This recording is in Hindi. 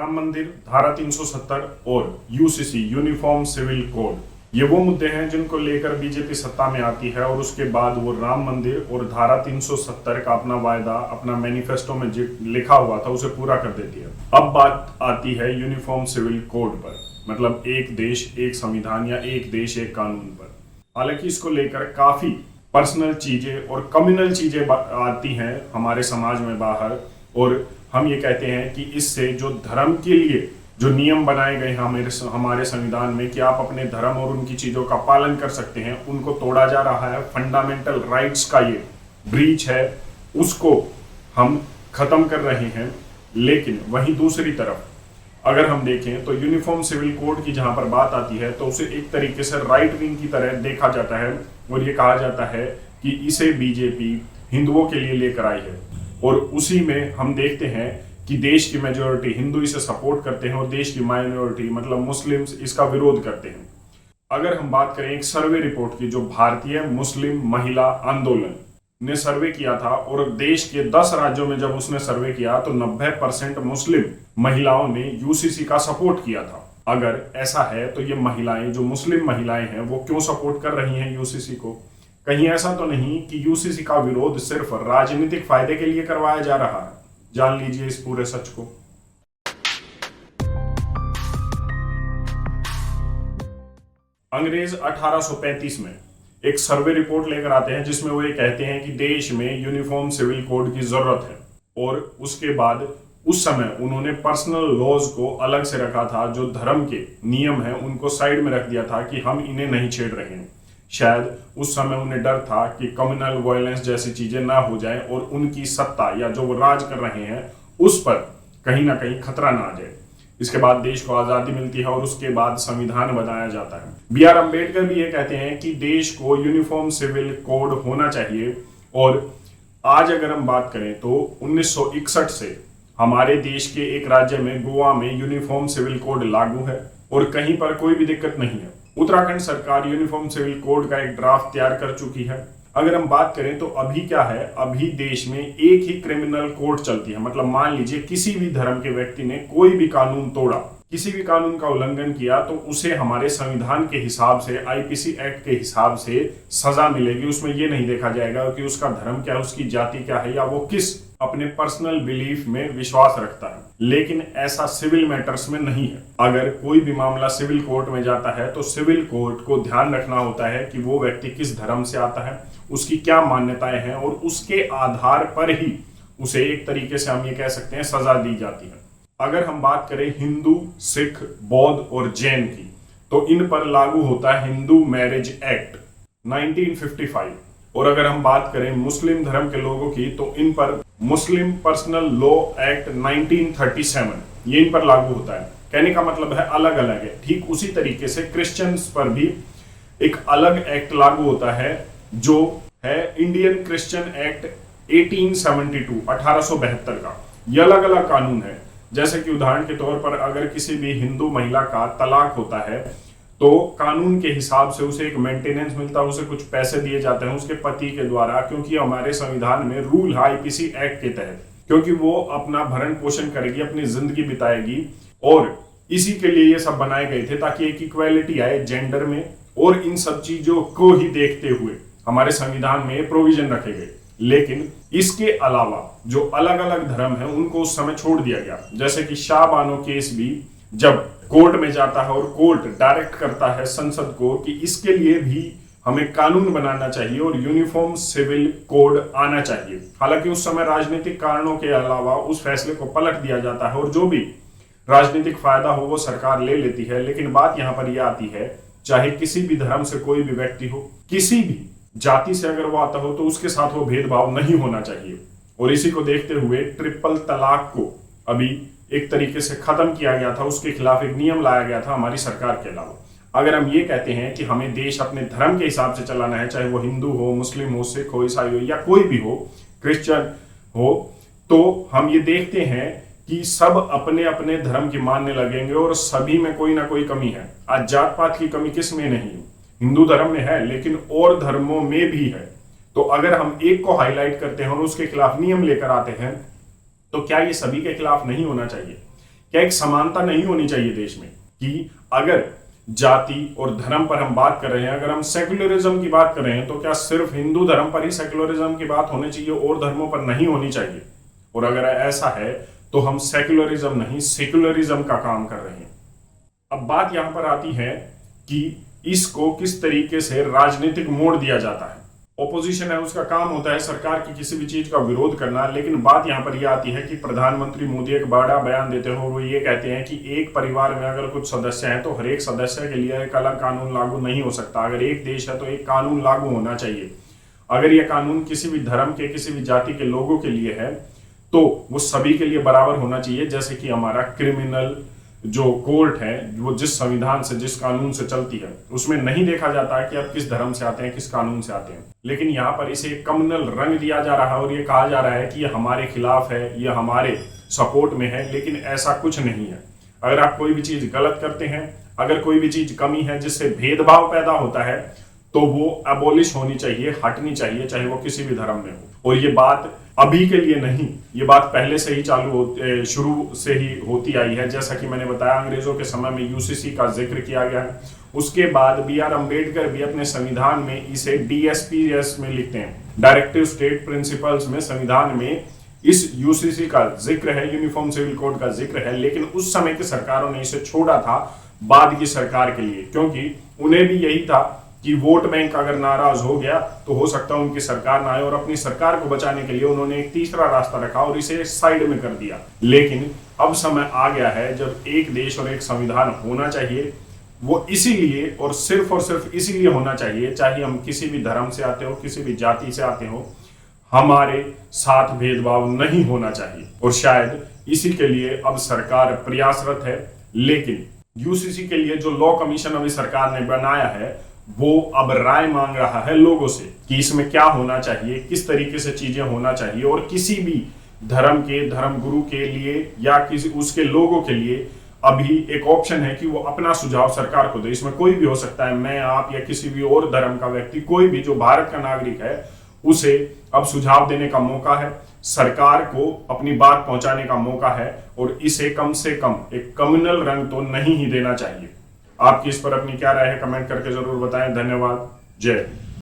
राम मंदिर, धारा 370 और यूसीसी यूनिफॉर्म सिविल कोड, ये वो मुद्दे हैं जिनको लेकर बीजेपी सत्ता में आती है और उसके बाद वो राम मंदिर और धारा 370 का अपना वायदा, अपना मैनिफेस्टो में लिखा हुआ था उसे पूरा कर देती है। अब बात आती है यूनिफॉर्म सिविल कोड पर, मतलब एक देश एक संविधान या एक देश एक कानून पर। हालांकि इसको लेकर काफी पर्सनल चीजें और कम्युनल चीजें आती हैं हमारे समाज में बाहर, और हम ये कहते हैं कि इससे जो धर्म के लिए जो नियम बनाए गए हैं हमारे संविधान में कि आप अपने धर्म और उनकी चीजों का पालन कर सकते हैं, उनको तोड़ा जा रहा है। फंडामेंटल राइट्स का ये ब्रीच है, उसको हम खत्म कर रहे हैं। लेकिन वहीं दूसरी तरफ अगर हम देखें तो यूनिफॉर्म सिविल कोड की जहां पर बात आती है तो उसे एक तरीके से राइट विंग की तरह देखा जाता है और ये कहा जाता है कि इसे बीजेपी हिंदुओं के लिए लेकर आई है, और उसी में हम देखते हैं कि देश की मेजॉरिटी हिंदू इसे सपोर्ट करते हैं और देश की माइनॉरिटी मतलब मुस्लिम्स इसका विरोध करते हैं। अगर हम बात करें एक सर्वे रिपोर्ट की जो भारतीय मुस्लिम महिला आंदोलन ने सर्वे किया था, और देश के 10 राज्यों में जब उसने सर्वे किया तो 90% मुस्लिम महिलाओं ने यूसीसी का सपोर्ट किया था। अगर ऐसा है तो ये महिलाएं, जो मुस्लिम महिलाएं हैं, वो क्यों सपोर्ट कर रही हैं यूसीसी को? कहीं ऐसा तो नहीं कि यूसीसी का विरोध सिर्फ राजनीतिक फायदे के लिए करवाया जा रहा है? जान लीजिए इस पूरे सच को। अंग्रेज 1835 में एक सर्वे रिपोर्ट लेकर आते हैं जिसमें वो ये कहते हैं कि देश में यूनिफॉर्म सिविल कोड की जरूरत है, और उसके बाद उस समय उन्होंने पर्सनल लॉज को अलग से रखा था। जो धर्म के नियम हैं उनको साइड में रख दिया था कि हम इन्हें नहीं छेड़ रहे हैं। शायद उस समय उन्हें डर था कि कम्युनल वायलेंस जैसी चीजें ना हो जाए और उनकी सत्ता या जो वो राज कर रहे हैं उस पर कहीं ना कहीं खतरा ना आ जाए। इसके बाद देश को आजादी मिलती है और उसके बाद संविधान बनाया जाता है। बी.आर. अम्बेडकर भी ये कहते हैं कि देश को यूनिफॉर्म सिविल कोड होना चाहिए। और आज अगर हम बात करें तो 1961 से हमारे देश के एक राज्य में, गोवा में, यूनिफॉर्म सिविल कोड लागू है और कहीं पर कोई भी दिक्कत नहीं है। उत्तराखंड सरकार यूनिफॉर्म सिविल कोड का एक ड्राफ्ट तैयार कर चुकी है। अगर हम बात करें तो अभी क्या है, अभी देश में एक ही क्रिमिनल कोड चलती है। मतलब मान लीजिए किसी भी धर्म के व्यक्ति ने कोई भी कानून तोड़ा, किसी भी कानून का उल्लंघन किया, तो उसे हमारे संविधान के हिसाब से, आईपीसी एक्ट के हिसाब से सजा मिलेगी। उसमें यह नहीं देखा जाएगा कि उसका धर्म क्या है, उसकी जाति क्या है, या वो किस अपने पर्सनल बिलीफ में विश्वास रखता है। लेकिन ऐसा सिविल मैटर्स में नहीं है। अगर कोई भी मामला सिविल कोर्ट में जाता है तो सिविल कोर्ट को ध्यान रखना होता है कि वो व्यक्ति किस धर्म से आता है, उसकी क्या मान्यताएं हैं, और उसके आधार पर ही उसे एक तरीके से हम ये कह सकते हैं सजा दी जाती है। अगर हम बात करें हिंदू, सिख, बौद्ध और जैन की, तो इन पर लागू होता है हिंदू मैरिज एक्ट 1955। और अगर हम बात करें मुस्लिम धर्म के लोगों की, तो इन पर मुस्लिम पर्सनल लॉ एक्ट 1937 ये इन पर लागू होता है। कहने का मतलब है अलग अलग है। ठीक उसी तरीके से क्रिश्चियंस पर भी एक अलग एक्ट लागू होता है जो है इंडियन क्रिश्चियन एक्ट 1872 का। ये अलग अलग कानून है। जैसे कि उदाहरण के तौर पर अगर किसी भी हिंदू महिला का तलाक होता है तो कानून के हिसाब से उसे एक मेंटेनेंस मिलता है, उसे कुछ पैसे दिए जाते हैं उसके पति के द्वारा, क्योंकि हमारे संविधान में रूल है आईपीसी एक्ट के तहत, क्योंकि वो अपना भरण पोषण करेगी, अपनी जिंदगी बिताएगी। और इसी के लिए ये सब बनाए गए थे ताकि एक इक्वालिटी आए जेंडर में, और इन सब चीजों को ही देखते हुए हमारे संविधान में प्रोविजन रखे गए। लेकिन इसके अलावा जो अलग अलग धर्म है उनको उस समय छोड़ दिया गया। जैसे कि शाह बानो केस भी जब कोर्ट में जाता है और कोर्ट डायरेक्ट करता है संसद को कि इसके लिए भी हमें कानून बनाना चाहिए और यूनिफॉर्म सिविल कोड आना चाहिए। हालांकि उस समय राजनीतिक कारणों के अलावा उस फैसले को पलट दिया जाता है और जो भी राजनीतिक फायदा हो वो सरकार ले लेती है। लेकिन बात यहां पर यह आती है, चाहे किसी भी धर्म से कोई भी व्यक्ति हो, किसी भी जाति से अगर वो आता हो, तो उसके साथ वो भेदभाव नहीं होना चाहिए। और इसी को देखते हुए ट्रिपल तलाक को अभी एक तरीके से खत्म किया गया था, उसके खिलाफ एक नियम लाया गया था हमारी सरकार के अलावा। अगर हम ये कहते हैं कि हमें देश अपने धर्म के हिसाब से चलाना है, चाहे वो हिंदू हो, मुस्लिम हो, सिख हो, ईसाई हो, या कोई भी हो, क्रिश्चियन हो, तो हम ये देखते हैं कि सब अपने अपने धर्म की मानने लगेंगे और सभी में कोई ना कोई कमी है। आज जात पात की कमी किस में नहीं है? हिंदू धर्म में है, लेकिन और धर्मों में भी है। तो अगर हम एक को हाईलाइट करते हैं और उसके खिलाफ नियम लेकर आते हैं, तो क्या ये सभी के खिलाफ नहीं होना चाहिए? क्या एक समानता नहीं होनी चाहिए देश में कि अगर जाति और धर्म पर हम बात कर रहे हैं, अगर हम सेक्युलरिज्म की बात कर रहे हैं, तो क्या सिर्फ हिंदू धर्म पर ही सेक्युलरिज्म की बात होनी चाहिए और धर्मों पर नहीं होनी चाहिए? और अगर ऐसा है तो हम सेक्युलरिज्म नहीं सेक्युलरिज्म का काम कर रहे हैं। अब बात यहां पर आती है कि इसको किस तरीके से राजनीतिक मोड़ दिया जाता है। ओपोजिशन है, उसका काम होता है सरकार की किसी भी चीज का विरोध करना, लेकिन बात यहां पर यह आती है कि प्रधानमंत्री मोदी एक बड़ा बयान देते हो, वो ये कहते हैं कि एक परिवार में अगर कुछ सदस्य हैं तो हर एक सदस्य के लिए एक अलग कानून लागू नहीं हो सकता। अगर एक देश है तो एक कानून लागू होना चाहिए। अगर यह कानून किसी भी धर्म के, किसी भी जाति के लोगों के लिए है तो वो सभी के लिए बराबर होना चाहिए। जैसे कि हमारा क्रिमिनल जो कोर्ट है, वो जिस संविधान से, जिस कानून से चलती है, उसमें नहीं देखा जाता है कि आप किस धर्म से आते हैं, किस कानून से आते हैं, लेकिन यहाँ पर इसे कम्युनल रंग दिया जा रहा है और ये कहा जा रहा है कि ये हमारे खिलाफ है, ये हमारे सपोर्ट में है, लेकिन ऐसा कुछ नहीं है। अगर आप कोई भी चीज गलत करते हैं, अगर कोई भी चीज कमी है जिससे भेदभाव पैदा होता है, तो वो अबोलिश होनी चाहिए, हटनी चाहिए, चाहे वो किसी भी धर्म में हो। और ये बात अभी के लिए नहीं, ये बात पहले से ही शुरू से ही होती आई है। जैसा कि मैंने बताया, अंग्रेजों के समय में यूसीसी का जिक्र किया गया है। उसके बाद B.R. अम्बेडकर भी अपने संविधान में इसे DSPS में लिखते हैं, डायरेक्टिव स्टेट प्रिंसिपल्स में, संविधान में इस यूसीसी का जिक्र है, यूनिफॉर्म सिविल कोड का जिक्र है। लेकिन उस समय की सरकारों ने इसे छोड़ा था बाद की सरकार के लिए, क्योंकि उन्हें भी यही था कि वोट बैंक अगर नाराज हो गया तो हो सकता है उनकी सरकार ना आए, और अपनी सरकार को बचाने के लिए उन्होंने एक तीसरा रास्ता रखा और इसे साइड में कर दिया। लेकिन अब समय आ गया है जब एक देश और एक संविधान होना चाहिए। वो इसीलिए और सिर्फ इसीलिए होना चाहिए, चाहे हम किसी भी धर्म से आते हो, किसी भी जाति से आते हो, हमारे साथ भेदभाव नहीं होना चाहिए। और शायद इसी के लिए अब सरकार प्रयासरत है। लेकिन यूसीसी के लिए जो लॉ कमीशन अभी सरकार ने बनाया है, वो अब राय मांग रहा है लोगों से कि इसमें क्या होना चाहिए, किस तरीके से चीजें होना चाहिए। और किसी भी धर्म के धर्मगुरु के लिए या किसी उसके लोगों के लिए अभी एक ऑप्शन है कि वो अपना सुझाव सरकार को दे। इसमें कोई भी हो सकता है, मैं, आप या किसी भी और धर्म का व्यक्ति, कोई भी जो भारत का नागरिक है, उसे अब सुझाव देने का मौका है, सरकार को अपनी बात पहुंचाने का मौका है। और इसे कम से कम एक कम्युनल रंग तो नहीं ही देना चाहिए। आपकी इस पर अपनी क्या राय है, कमेंट करके जरूर बताएं। धन्यवाद। जय हिंद।